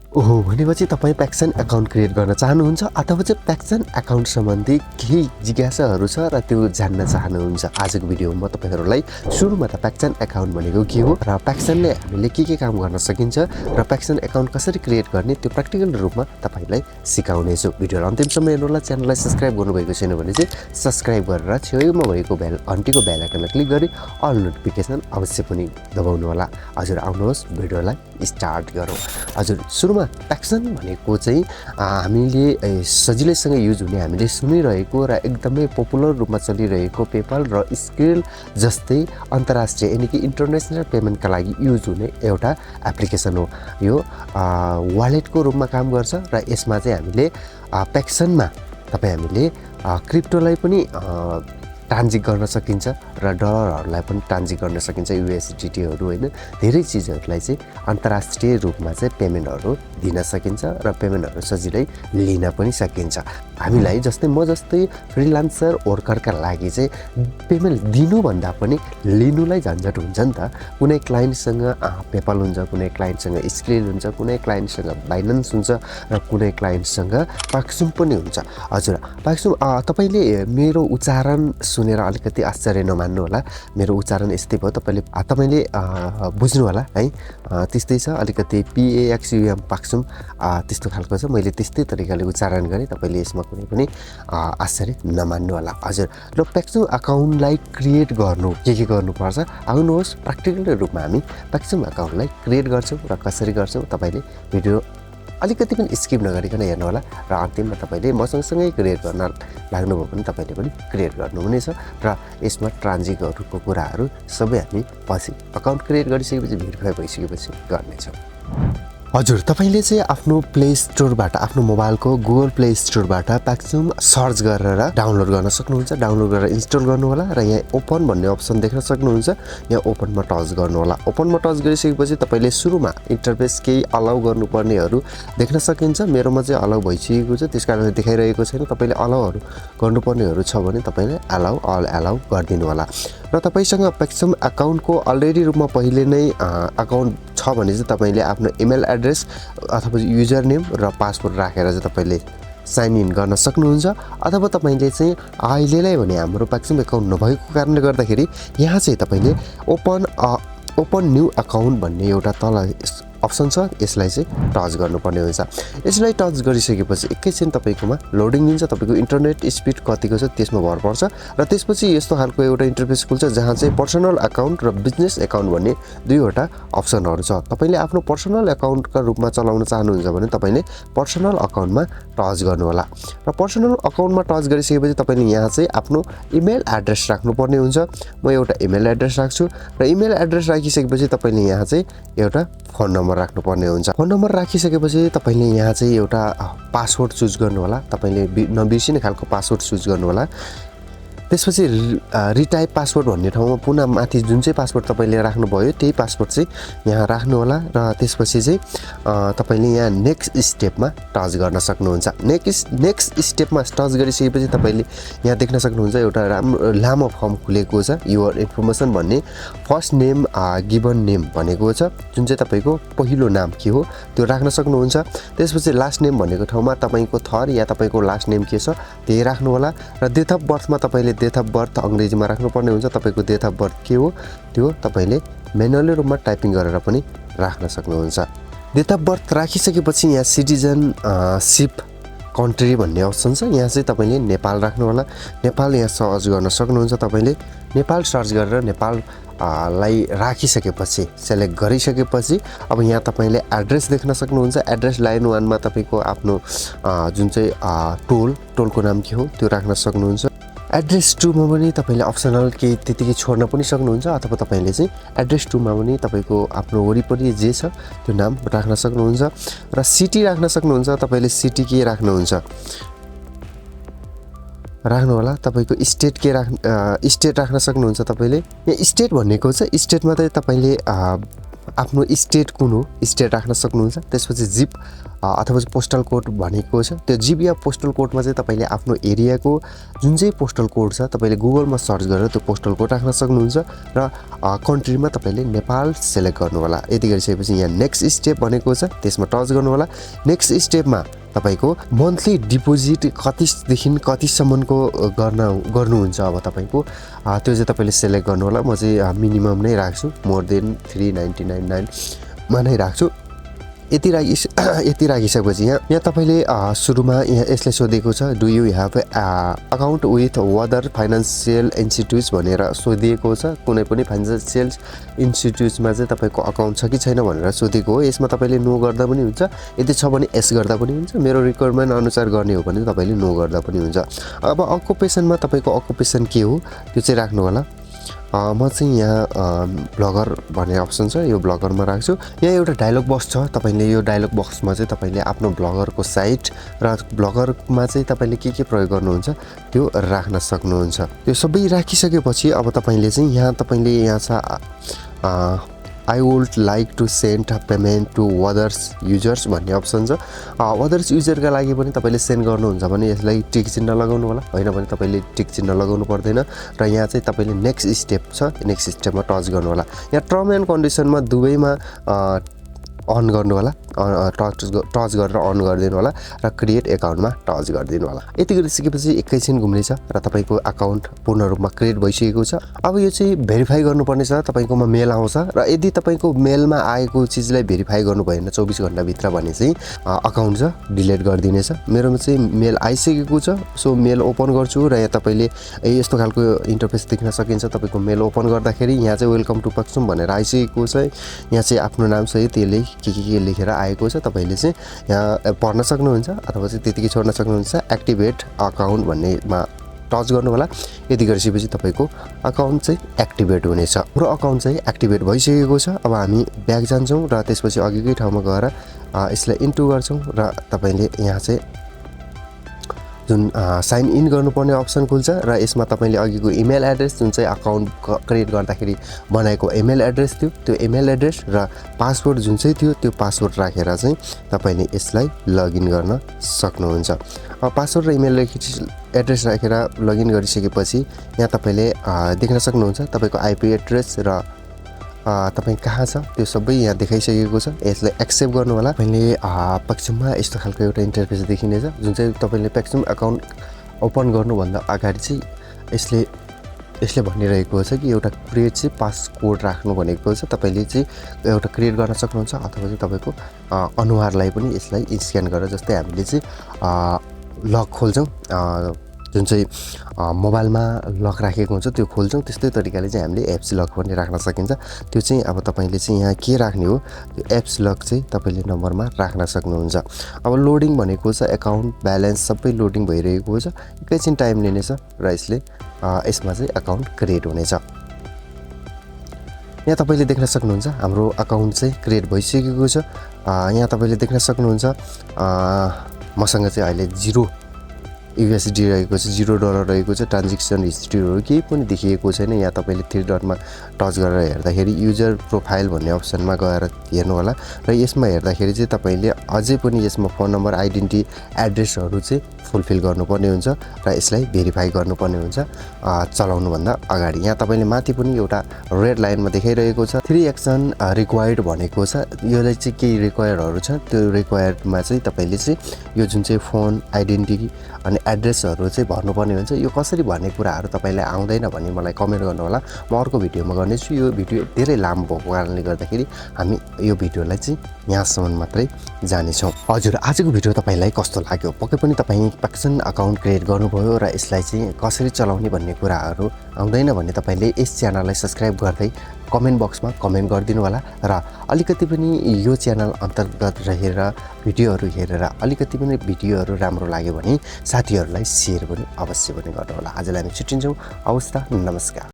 ओहो भनेपछि तपाईँ प्याक्सन एकाउन्ट क्रिएट गर्न चाहनुहुन्छ अथवा चाहिँ प्याक्सन एकाउन्ट सम्बन्धी केही जिज्ञासाहरू छ र त्यो जान्न चाहनुहुन्छ। आजको भिडियोमा म तपाईँहरूलाई सुरुमा त प्याक्सन एकाउन्ट भनेको के हो र प्याक्सनले हामीले के काम गर्न सकिन्छ र प्याक्सन एकाउन्ट कसरी क्रिएट गर्ने त्यो प्र्याक्टिकल रूपमा तपाईँलाई सिकाउनेछु। भिडियो अन्तिमसम्म हेर्नुहोला। च्यानललाई सब्स्क्राइब गर्नुभएको छैन भने चाहिँ सब्स्क्राइब गरेर छेउमा भएको घन्टीको बेल आइकनमा क्लिक गरी अल नोटिफिकेसन अवश्य पनि दबाउनु होला। हजुर आउनुहोस् भिडियोलाई स्टार्ट गरौँ। हजुर सुरुमा प्याक्सन भनेको चाहिँ हामीले सजिलैसँग युज हुने हामीले सुनिरहेको र एकदमै पपुलर रूपमा चलिरहेको पेपाल र स्क्रिल जस्तै अन्तर्राष्ट्रिय यानि कि इन्टरनेसनल पेमेन्टका लागि युज हुने एउटा एप्लिकेसन हो। यो वालेटको रूपमा काम गर्छ र यसमा चाहिँ हामीले प्याक्सनमा हामीले क्रिप्टोलाई पनि ट्रान्जिट गर्न सकिन्छ र डलरहरूलाई पनि ट्रान्जिट गर्न सकिन्छ, युएसडीटीहरू होइन, धेरै चिजहरूलाई चाहिँ अन्तर्राष्ट्रिय रूपमा चाहिँ पेमेन्टहरू दिन सकिन्छ र पेमेन्टहरू सजिलै लिन पनि सकिन्छ। हामीलाई जस्तै म जस्तै फ्रिलान्सर वर्करका लागि चाहिँ पेमेन्ट दिनुभन्दा पनि लिनुलाई झन्झट हुन्छ नि त। कुनै क्लाइन्टसँग पेपाल हुन्छ, कुनै क्लाइन्टसँग स्क्रिल हुन्छ, कुनै क्लाइन्टसँग बाइनान्स हुन्छ र कुनै क्लाइन्टसँग पाक्सुम पनि हुन्छ। हजुर पाक्सुम तपाईँले मेरो उच्चारण सुनेर अलिकति आश्चर्य नमान्नु होला। मेरो उच्चारण यस्तै भयो, तपाईँले बुझ्नु होला है। त्यस्तै छ अलिकति PAXUM पाक्सुम त्यस्तो खालको छ। मैले त्यस्तै तरिकाले उच्चारण गरेँ, तपाईँले यसमा कुनै पनि आश्चर्य नमान्नु होला। हजुर र प्याक्सुम अकाउन्टलाई क्रिएट गर्नु के गर्नुपर्छ आउनुहोस् प्र्याक्टिकल रूपमा हामी प्याक्सुम अकाउन्टलाई क्रिएट गर्छौँ र कसरी गर्छौँ तपाईँले भिडियो अलिकति पनि स्किप नगरिकन हेर्नु होला र अन्तिममा तपाईँले मसँगसँगै क्रिएट गर्न लाग्नुभयो भने तपाईँले पनि क्रिएट गर्नुहुनेछ र यसमा ट्रान्जिटहरूको कुराहरू सबै हामी पछि अकाउन्ट क्रिएट गरिसकेपछि भेरिफाई भइसकेपछि गर्नेछौँ। हजुर तपाईँले चाहिँ आफ्नो प्ले स्टोरबाट आफ्नो मोबाइलको गुगल प्ले स्टोरबाट प्याक्सुम सर्च गरेर डाउनलोड गर्न सक्नुहुन्छ। डाउनलोड गरेर इन्स्टल गर्नु होला र यहाँ ओपन भन्ने अप्सन देख्न सक्नुहुन्छ। यहाँ ओपनमा टच गर्नु होला। ओपनमा टच गरिसकेपछि तपाईँले सुरुमा इन्टरफेस केही अलाउ गर्नुपर्नेहरू देख्न सकिन्छ। मेरोमा चाहिँ अलाउ भइसकेको छ, त्यस कारणले देखाइरहेको छैन। तपाईँले अलाउहरू गर्नुपर्नेहरू छ भने तपाईँले अलाउ गरिदिनु होला। र तपाईँसँग प्याक्सुम अकाउन्टको अलरेडी रूपमा पहिले नै अकाउन्ट छ भने चाहिँ तपाईँले आफ्नो इमेल एड्रेस अथवा युजर नेम र पासवर्ड राखेर चाहिँ तपाईँले साइन इन गर्न सक्नुहुन्छ। अथवा तपाईँले चाहिँ अहिलेलाई भने हाम्रो प्याक्सुम अकाउन्ट नभएको कारणले गर्दाखेरि यहाँ चाहिँ तपाईँले ओपन न्यू अकाउन्ट भन्ने एउटा तल अप्सन छ, यसलाई चाहिँ टच गर्नुपर्ने हुन्छ। यसलाई टच गरिसकेपछि एकैछिन तपाईँकोमा लोडिङ दिन्छ। तपाईँको इन्टरनेट स्पिड कतिको छ त्यसमा भर पर्छ र त्यसपछि यस्तो खालको एउटा इन्टरफेस खुल्छ जहाँ चाहिँ पर्सनल अकाउन्ट र बिजनेस अकाउन्ट भन्ने दुईवटा अप्सनहरू छ। तपाईँले आफ्नो पर्सनल अकाउन्टका रूपमा चलाउन चाहनुहुन्छ भने तपाईँले पर्सनल अकाउन्टमा टच गर्नु होला र पर्सनल अकाउन्टमा टच गरिसकेपछि तपाईँले यहाँ चाहिँ आफ्नो इमेल एड्रेस राख्नुपर्ने हुन्छ। म एउटा इमेल एड्रेस राख्छु र इमेल एड्रेस राखिसकेपछि तपाईँले यहाँ चाहिँ एउटा फोन नम्बर राख्नुपर्ने हुन्छ। फोन नम्बर राखिसकेपछि तपाईँले यहाँ चाहिँ एउटा पासवर्ड चुज गर्नु होला। तपाईँले नबिर्सिने खालको पासवर्ड चुज गर्नु होला। त्यसपछि रिटाइप पासवर्ड भन्ने ठाउँमा पुनः माथि जुन चाहिँ पासवर्ड तपाईँले राख्नुभयो त्यही पासवर्ड चाहिँ यहाँ राख्नु होला र त्यसपछि चाहिँ तपाईँले यहाँ नेक्स्ट स्टेपमा टच गर्न सक्नुहुन्छ। नेक्स्ट स्टेपमा टच गरिसकेपछि तपाईँले यहाँ देख्न सक्नुहुन्छ एउटा राम्रो लामो फर्म खुलेको छ। युवर इन्फर्मेसन भन्ने फर्स्ट नेम गिभन नेम भनेको छ, जुन चाहिँ तपाईँको पहिलो नाम के हो त्यो राख्न सक्नुहुन्छ। त्यसपछि लास्ट नेम भनेको ठाउँमा तपाईँको थर या तपाईँको लास्ट नेम के छ त्यही राख्नु होला र डेट अफ बर्थमा तपाईँले डेट अफ बर्थ अङ्ग्रेजीमा राख्नुपर्ने हुन्छ। तपाईँको डेट अफ बर्थ के हो त्यो तपाईँले म्यानुअली रूपमा टाइपिङ गरेर पनि राख्न सक्नुहुन्छ। डेट अफ बर्थ राखिसकेपछि यहाँ सिटिजनसिप कन्ट्री भन्ने अप्सन छ। यहाँ चाहिँ तपाईँले नेपाल राख्नु होला। नेपाल यहाँ सर्च गर्न सक्नुहुन्छ। तपाईँले नेपाल सर्च गरेर नेपाललाई राखिसकेपछि सेलेक्ट गरिसकेपछि अब यहाँ तपाईँले एड्रेस देख्न सक्नुहुन्छ। एड्रेस लाइन 1मा तपाईँको आफ्नो जुन चाहिँ टोलको नाम के हो त्यो राख्न सक्नुहुन्छ। एड्रेस 2मा पनि तपाईँले अप्सनल केही त्यतिकै छोड्न पनि सक्नुहुन्छ अथवा तपाईँले चाहिँ एड्रेस 2मा पनि तपाईँको आफ्नो वरिपरि जे छ त्यो नाम राख्न सक्नुहुन्छ र सिटी राख्न सक्नुहुन्छ। तपाईँले सिटी के राख्नुहुन्छ राख्नु होला। तपाईँको स्टेट स्टेट राख्न सक्नुहुन्छ। तपाईँले यहाँ स्टेट भनेको छ, स्टेटमा चाहिँ तपाईँले आफ्नो स्टेट कुन हो स्टेट राख्न सक्नुहुन्छ। त्यसपछि जिप अथवा पोस्टल कोड भनेको छ त्यो जिप या पोस्टल कोडमा चाहिँ तपाईले आफ्नो एरियाको जुन चाहिँ पोस्टल कोड छ तपाईले गुगलमा सर्च गरेर त्यो पोस्टल कोड राख्न सक्नुहुन्छ र कन्ट्रीमा तपाईले नेपाल सेलेक्ट गर्नु होला। यति गरिसकेपछि यहाँ नेक्स्ट स्टेप भनेको छ त्यसमा टच गर्नु होला। नेक्स्ट स्टेपमा तपाईको मन्थली डिपोजिट कतिदेखि कतिसम्मको गर्नुहुन्छ अब तपाईको त्यो चाहिँ तपाईले सेलेक्ट गर्नु होला। म चाहिँ मिनिमम नै राख्छु मोर देन 399 मा नै राख्छु। यति राखिसकेपछि यहाँ तपाईले सुरुमा यहाँ यसले सोधेको छ do you have account with other financial institutes भनेर सोधिएको छ। कुनै पनि फाइनान्सियल इन्स्टिट्युट्समा चाहिँ तपाईको अकाउन्ट छ कि छैन भनेर सोधेको हो। यसमा तपाईले नो गर्दा पनि हुन्छ, यदि छ भने एस गर्दा पनि हुन्छ। मेरो रिक्वायरमेन्ट अनुसार गर्ने हो भने तपाईले नो गर्दा पनि हुन्छ। अब अकुपेसनमा तपाईको अकुपेसन के हो त्यो चाहिँ राख्नु होला। म चाहिँ यहाँ ब्लगर भन्ने अप्सन छ यो ब्लगरमा राख्छु। यहाँ एउटा डायलग बक्स छ, तपाईले यो डायलग बक्समा चाहिँ तपाईले आफ्नो ब्लगरको साइट र ब्लगरमा चाहिँ तपाईले के प्रयोग गर्नुहुन्छ त्यो राख्न सक्नुहुन्छ। त्यो सबै राखिसकेपछि अब तपाईले चाहिँ यहाँ छ I would like to send payment to others users भन्ने अप्सन छ। अदर्स युजरका लागि पनि तपाईले सेन्ड गर्नुहुन्छ भने यसलाई टिक चिन्ह लगाउनु होला, हैन भने तपाईले टिक चिन्ह लगाउनु पर्दैन। र यहाँ चाहिँ तपाईले नेक्स्ट स्टेप छ नेक्स्ट स्टेपमा टच गर्नु होला। यहाँ टर्म एन्ड कन्डिसनमा दुवैमा अन गर्नु होला, टच गरेर अन गरिदिनु होला र क्रिएट एकाउन्टमा टच गरिदिनु होला। यति गरिसकेपछि एकैछिन घुम्नेछ र तपाईको अकाउन्ट पूर्ण रूपमा क्रिएट भइसकेको छ। अब यो चाहिँ भेरिफाई गर्नुपर्ने छ, तपाईकोमा मेल आउँछ र यदि तपाईको मेलमा आएको चिजलाई भेरिफाई गर्नु भएन 24 घण्टाभित्र भने चाहिँ अकाउन्ट छ डिलिट गरिदिनेछ। मेरोमा चाहिँ मेल आइसकेको छ, सो मेल ओपन गर्छु र यहाँ तपाईले यस्तो खालको इन्टरफेस देख्न सकिन्छ। तपाईको मेल ओपन गर्दाखेरि यहाँ चाहिँ वेलकम टु पक्सुम भनेर आइसकेको छ। यहाँ चाहिँ आफ्नो नाम सहित त्यसले के लेखेर आएको छ, तपाईले चाहिँ यहाँ पढ्न सक्नुहुन्छ अथवा चाहिँ त्यतिकै छोड्न सक्नुहुन्छ। एक्टिभेट अकाउन्ट भन्नेमा टच गर्नु होला। यति गरिसकेपछि तपाईको अकाउन्ट चाहिँ एक्टिभेट हुनेछ। पुरो अकाउन्ट चाहिँ एक्टिभेट भइसकेको छ। अब हामी ब्याक जान्छौँ र त्यसपछि अघिकै ठाउँमा गएर यसलाई इन्टु गर्छौँ र तपाईले यहाँ चाहिँ जुन साइन इन गर्नुपर्ने अप्सन खुल्छ र यसमा तपाईले अघिको इमेल एड्रेस जुन चाहिँ अकाउन्ट क्रिएट गर्दाखेरि बनाएको इमेल एड्रेस थियो त्यो इमेल एड्रेस र पासवर्ड जुन चाहिँ थियो त्यो पासवर्ड राखेर चाहिँ तपाईले यसलाई लगइन गर्न सक्नुहुन्छ। पासवर्ड र इमेल एड्रेस राखेर लगइन गरिसकेपछि यहाँ तपाईले देख्न सक्नुहुन्छ तपाईको आइपी एड्रेस र तपाई कहाँ छ त्यो सबै यहाँ देखाइसकेको छ। यसलाई एक्सेप्ट गर्नु होला। मैले पक्सुममा यस्तो खालको एउटा इन्टरफेस देखिनेछ जुन चाहिँ तपाईले पक्सुम अकाउन्ट ओपन गर्नुभन्दा अगाडि चाहिँ यसले भनिरहेको छ कि एउटा क्रिएट चाहिँ पासकोड राख्नु भनेको छ। तपाईले चाहिँ एउटा क्रिएट गर्न सक्नुहुन्छ अथवा चाहिँ तपाईको अनुहारलाई पनि यसलाई स्क्यान गरेर जस्तै हामीले चाहिँ लक खोल्छौँ जुन चाहिँ मोबाइलमा लक राखेको हुन्छ त्यो खोल्छौँ त्यस्तै तरिकाले चाहिँ हामीले एप्स लक पनि राख्न सकिन्छ। त्यो चाहिँ अब तपाईले चाहिँ यहाँ के राख्ने हो त्यो एप्स लक चाहिँ तपाईले नम्बरमा राख्न सक्नुहुन्छ। अब लोडिङ भनेको छ एकाउन्ट ब्यालेन्स सबै लोडिङ भइरहेको छ, एकैछिन टाइम लिनेछ र यसमा चाहिँ अकाउन्ट क्रिएट हुनेछ। यहाँ तपाईले देख्न सक्नुहुन्छ हाम्रो अकाउन्ट चाहिँ क्रिएट भइसकेको छ। यहाँ तपाईले देख्न सक्नुहुन्छ मसँग चाहिँ अहिले 0 USD रहेको छ, $0 रहेको छ। ट्रान्जेक्सन हिस्ट्रीहरू केही पनि देखिएको छैन। यहाँ तपाईले 3 डटमा टच गरेर हेर्दाखेरि युजर प्रोफाइल भन्ने अप्सनमा गएर हेर्नु होला र यसमा हेर्दाखेरि चाहिँ तपाईले अझै पनि यसमा फोन नम्बर आइडेन्टिटी एड्रेसहरू चाहिँ फुलफिल गर्नुपर्ने हुन्छ र यसलाई भेरिफाई गर्नुपर्ने हुन्छ चलाउनु भन्दा अगाडि। यहाँ तपाईले माथि पनि एउटा रेड लाइनमा देखाइरहेको छ 3 एक्सन रिक्वायर्ड भनेको छ। यसलाई चाहिँ केही रिक्वायरहरू छ, त्यो रिक्वायर्डमा चाहिँ तपाईले चाहिँ यो जुन चाहिँ फोन आइडेन्टिटी अनि एड्रेसहरू चाहिँ भर्नुपर्ने हुन्छ। यो कसरी भन्ने कुराहरू तपाईलाई आउँदैन भने मलाई कमेन्ट गर्नु होला, म अर्को भिडियोमा गर्नेछु। यो भिडियो धेरै लामो भएको कारणले गर्दाखेरि हामी यो भिडियोलाई चाहिँ यहाँसम्म मात्रै जानेछौँ। हजुर, आजको भिडियो तपाईलाई कस्तो लाग्यो? पक्कै पनि तपाईँ पाक्सुम अकाउन्ट क्रिएट गर्नुभयो र यसलाई चाहिँ कसरी चलाउने भन्ने कुराहरू आउँदैन भने तपाईले यस च्यानललाई सब्स्क्राइब गर्दै कमेन्ट बक्समा कमेन्ट गरिदिनु होला र अलिकति पनि यो च्यानल अन्तर्गत रहेर भिडियोहरू हेरेर अलिकति पनि भिडियोहरू राम्रो लाग्यो भने साथीहरूलाई सेयर पनि अवश्य पनि गर्नु होला। आजलाई हामी छुट्टिन्छौँ। हवस् त, नमस्कार।